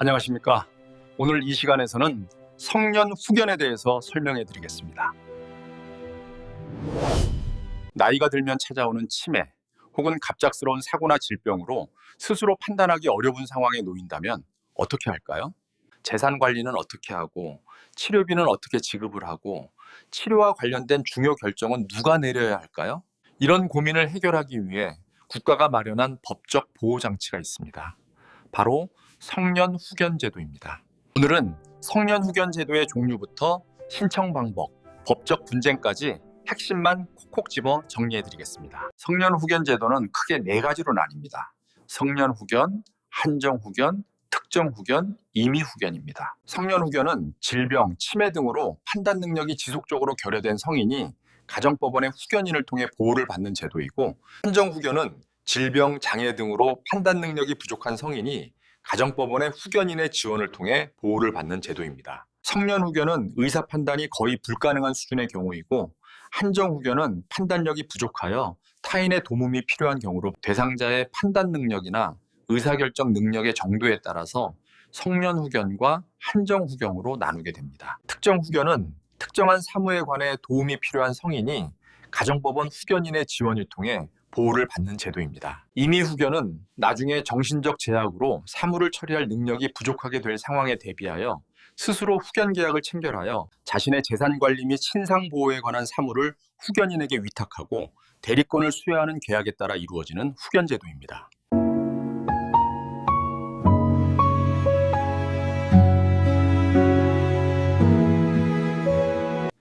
안녕하십니까. 오늘 이 시간에서는 성년 후견에 대해서 설명해 드리겠습니다. 나이가 들면 찾아오는 치매 혹은 갑작스러운 사고나 질병으로 스스로 판단하기 어려운 상황에 놓인다면 어떻게 할까요? 재산 관리는 어떻게 하고 치료비는 어떻게 지급을 하고 치료와 관련된 중요 결정은 누가 내려야 할까요? 이런 고민을 해결하기 위해 국가가 마련한 법적 보호장치가 있습니다. 바로 성년 후견 제도입니다. 오늘은 성년 후견 제도의 종류부터 신청 방법, 법적 분쟁까지 핵심만 콕콕 집어 정리해 드리겠습니다. 성년 후견 제도는 크게 4가지로 나뉩니다. 성년 후견, 한정 후견, 특정 후견, 임의 후견입니다. 성년 후견은 질병, 치매 등으로 판단 능력이 지속적으로 결여된 성인이 가정법원의 후견인을 통해 보호를 받는 제도이고, 한정 후견은 질병, 장애 등으로 판단 능력이 부족한 성인이 가정법원의 후견인의 지원을 통해 보호를 받는 제도입니다. 성년 후견은 의사 판단이 거의 불가능한 수준의 경우이고, 한정 후견은 판단력이 부족하여 타인의 도움이 필요한 경우로 대상자의 판단 능력이나 의사결정 능력의 정도에 따라서 성년 후견과 한정 후견으로 나누게 됩니다. 특정 후견은 특정한 사무에 관해 도움이 필요한 성인이 가정법원 후견인의 지원을 통해 보호를 받는 제도입니다. 임의 후견은 나중에 정신적 제약으로 사무를 처리할 능력이 부족하게 될 상황에 대비하여 스스로 후견 계약을 체결하여 자신의 재산 관리 및 신상 보호에 관한 사무를 후견인에게 위탁하고 대리권을 수여하는 계약에 따라 이루어지는 후견 제도입니다.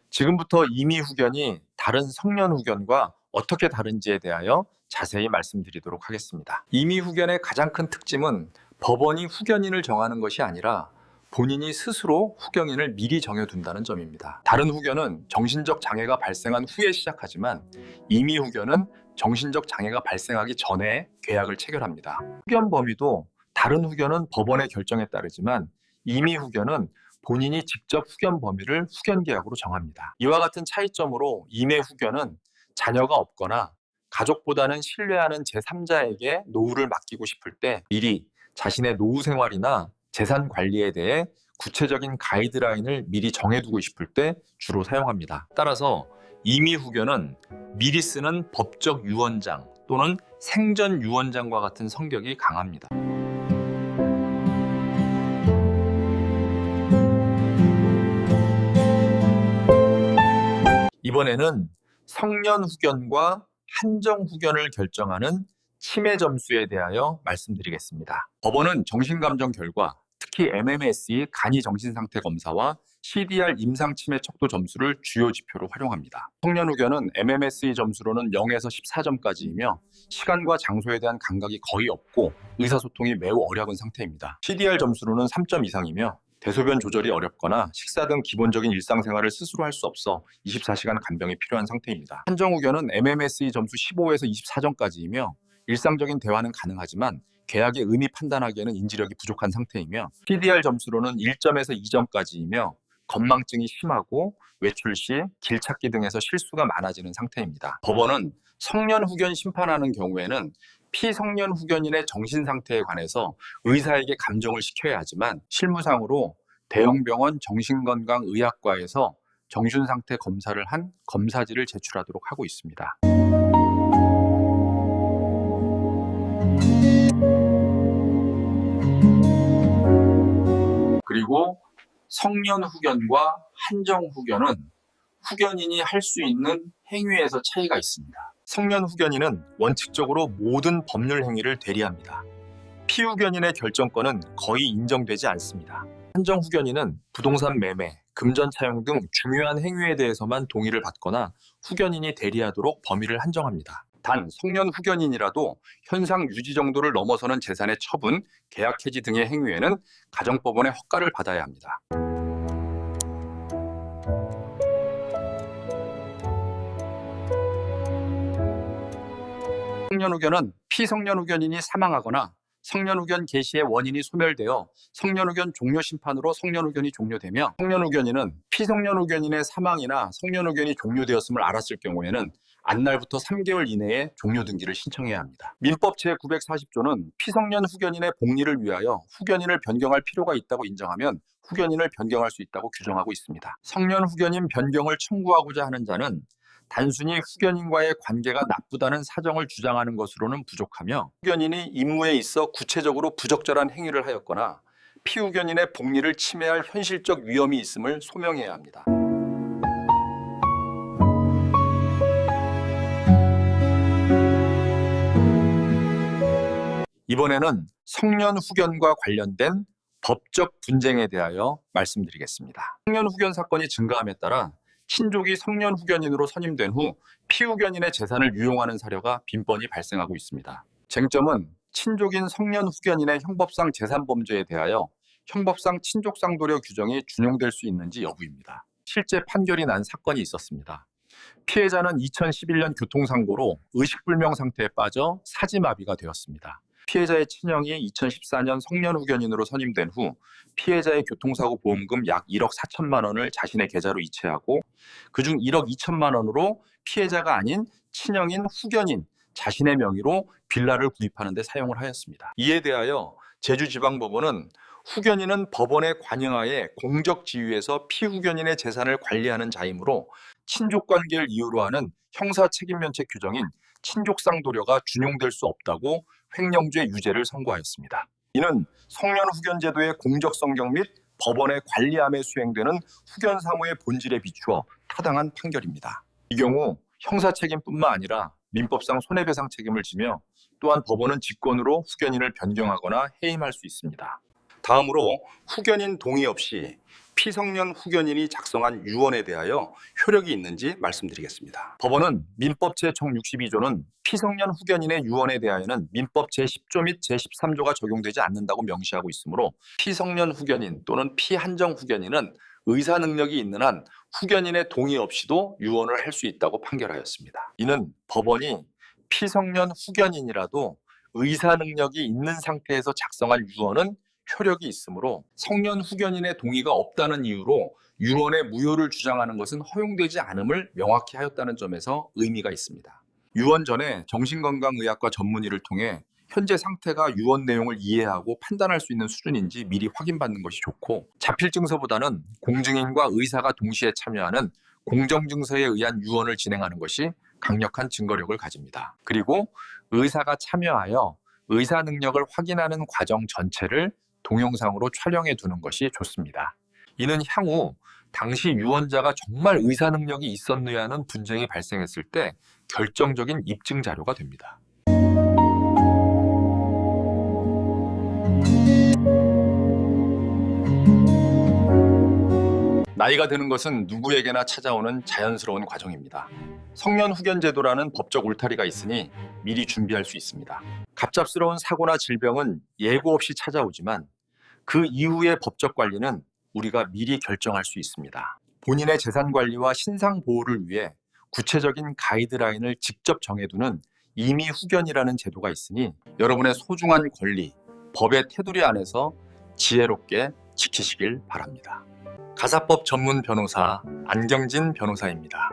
지금부터 임의 후견이 다른 성년 후견과 어떻게 다른지에 대하여 자세히 말씀드리도록 하겠습니다. 임의 후견의 가장 큰 특징은 법원이 후견인을 정하는 것이 아니라 본인이 스스로 후견인을 미리 정해둔다는 점입니다. 다른 후견은 정신적 장애가 발생한 후에 시작하지만 임의 후견은 정신적 장애가 발생하기 전에 계약을 체결합니다. 후견 범위도 다른 후견은 법원의 결정에 따르지만 임의 후견은 본인이 직접 후견 범위를 후견 계약으로 정합니다. 이와 같은 차이점으로 임의 후견은 자녀가 없거나 가족보다는 신뢰하는 제3자에게 노후를 맡기고 싶을 때 미리 자신의 노후 생활이나 재산 관리에 대해 구체적인 가이드라인을 미리 정해두고 싶을 때 주로 사용합니다. 따라서 임의 후견은 미리 쓰는 법적 유언장 또는 생전 유언장과 같은 성격이 강합니다. 이번에는 성년 후견과 한정 후견을 결정하는 치매 점수에 대하여 말씀드리겠습니다. 법원은 정신감정 결과, 특히 MMSE 간이 정신상태 검사와 CDR 임상 치매 척도 점수를 주요 지표로 활용합니다. 성년 후견은 MMSE 점수로는 0에서 14점까지이며 시간과 장소에 대한 감각이 거의 없고 의사소통이 매우 어려운 상태입니다. CDR 점수로는 3점 이상이며 대소변 조절이 어렵거나 식사 등 기본적인 일상생활을 스스로 할 수 없어 24시간 간병이 필요한 상태입니다. 한정 후견은 MMSE 점수 15에서 24점까지이며 일상적인 대화는 가능하지만 계약의 의미 판단하기에는 인지력이 부족한 상태이며 CDR 점수로는 1점에서 2점까지이며 건망증이 심하고 외출 시 길 찾기 등에서 실수가 많아지는 상태입니다. 법원은 성년 후견 심판하는 경우에는 피성년 후견인의 정신 상태에 관해서 의사에게 감정을 시켜야 하지만 실무상으로 대형병원 정신건강의학과에서 정신상태 검사를 한 검사지를 제출하도록 하고 있습니다. 그리고 성년 후견과 한정 후견은 후견인이 할 수 있는 행위에서 차이가 있습니다. 성년 후견인은 원칙적으로 모든 법률 행위를 대리합니다. 피후견인의 결정권은 거의 인정되지 않습니다. 한정 후견인은 부동산 매매, 금전 차용 등 중요한 행위에 대해서만 동의를 받거나 후견인이 대리하도록 범위를 한정합니다. 단 성년 후견인이라도 현상 유지 정도를 넘어서는 재산의 처분, 계약 해지 등의 행위에는 가정법원의 허가를 받아야 합니다. 성년 후견은 피성년 후견인이 사망하거나 성년후견 개시의 원인이 소멸되어 성년후견 종료 심판으로 성년후견이 종료되며, 성년후견인은 피성년후견인의 사망이나 성년후견이 종료되었음을 알았을 경우에는 안날부터 3개월 이내에 종료 등기를 신청해야 합니다. 민법 제940조는 피성년 후견인의 복리를 위하여 후견인을 변경할 필요가 있다고 인정하면 후견인을 변경할 수 있다고 규정하고 있습니다. 성년 후견인 변경을 청구하고자 하는 자는 단순히 후견인과의 관계가 나쁘다는 사정을 주장하는 것으로는 부족하며, 후견인이 임무에 있어 구체적으로 부적절한 행위를 하였거나 피후견인의 복리를 침해할 현실적 위험이 있음을 소명해야 합니다. 이번에는 성년 후견과 관련된 법적 분쟁에 대하여 말씀드리겠습니다. 성년 후견 사건이 증가함에 따라 친족이 성년 후견인으로 선임된 후 피후견인의 재산을 유용하는 사례가 빈번히 발생하고 있습니다. 쟁점은 친족인 성년 후견인의 형법상 재산범죄에 대하여 형법상 친족상도려 규정이 준용될 수 있는지 여부입니다. 실제 판결이 난 사건이 있었습니다. 피해자는 2011년 교통사고로 의식불명 상태에 빠져 사지마비가 되었습니다. 피해자의 친형이 2014년 성년 후견인으로 선임된 후 피해자의 교통사고 보험금 약 1억 4천만 원을 자신의 계좌로 이체하고, 그중 1억 2천만 원으로 피해자가 아닌 친형인 후견인 자신의 명의로 빌라를 구입하는 데 사용을 하였습니다. 이에 대하여 제주지방법원은 후견인은 법원의 관여하에 공적 지위에서 피후견인의 재산을 관리하는 자이므로 친족관계를 이유로 하는 형사책임면책 규정인 친족상도려가 준용될 수 없다고 횡령죄 유죄를 선고하였습니다. 이는 성년 후견 제도의 공적성경 및 법원의 관리함에 수행되는 후견 사무의 본질에 비추어 타당한 판결입니다. 이 경우 형사책임뿐만 아니라 민법상 손해배상 책임을 지며, 또한 법원은 직권으로 후견인을 변경하거나 해임할 수 있습니다. 다음으로 후견인 동의 없이 피성년 후견인이 작성한 유언에 대하여 효력이 있는지 말씀드리겠습니다. 법원은 민법 제1062조는 피성년 후견인의 유언에 대하여는 민법 제10조 및 제13조가 적용되지 않는다고 명시하고 있으므로 피성년 후견인 또는 피한정 후견인은 의사 능력이 있는 한 후견인의 동의 없이도 유언을 할 수 있다고 판결하였습니다. 이는 법원이 피성년 후견인이라도 의사 능력이 있는 상태에서 작성한 유언은 효력이 있으므로 성년 후견인의 동의가 없다는 이유로 유언의 무효를 주장하는 것은 허용되지 않음을 명확히 하였다는 점에서 의미가 있습니다. 유언 전에 정신건강의학과 전문의를 통해 현재 상태가 유언 내용을 이해하고 판단할 수 있는 수준인지 미리 확인받는 것이 좋고, 자필증서보다는 공증인과 의사가 동시에 참여하는 공정증서에 의한 유언을 진행하는 것이 강력한 증거력을 가집니다. 그리고 의사가 참여하여 의사 능력을 확인하는 과정 전체를 동영상으로 촬영해 두는 것이 좋습니다. 이는 향후 당시 유언자가 정말 의사 능력이 있었느냐 하는 분쟁이 발생했을 때 결정적인 입증 자료가 됩니다. 나이가 드는 것은 누구에게나 찾아오는 자연스러운 과정입니다. 성년 후견 제도라는 법적 울타리가 있으니 미리 준비할 수 있습니다. 갑작스러운 사고나 질병은 예고 없이 찾아오지만 그 이후의 법적 관리는 우리가 미리 결정할 수 있습니다. 본인의 재산 관리와 신상 보호를 위해 구체적인 가이드라인을 직접 정해두는 임의 후견이라는 제도가 있으니 여러분의 소중한 권리, 법의 테두리 안에서 지혜롭게 지키시길 바랍니다. 가사법 전문 변호사 안경진 변호사입니다.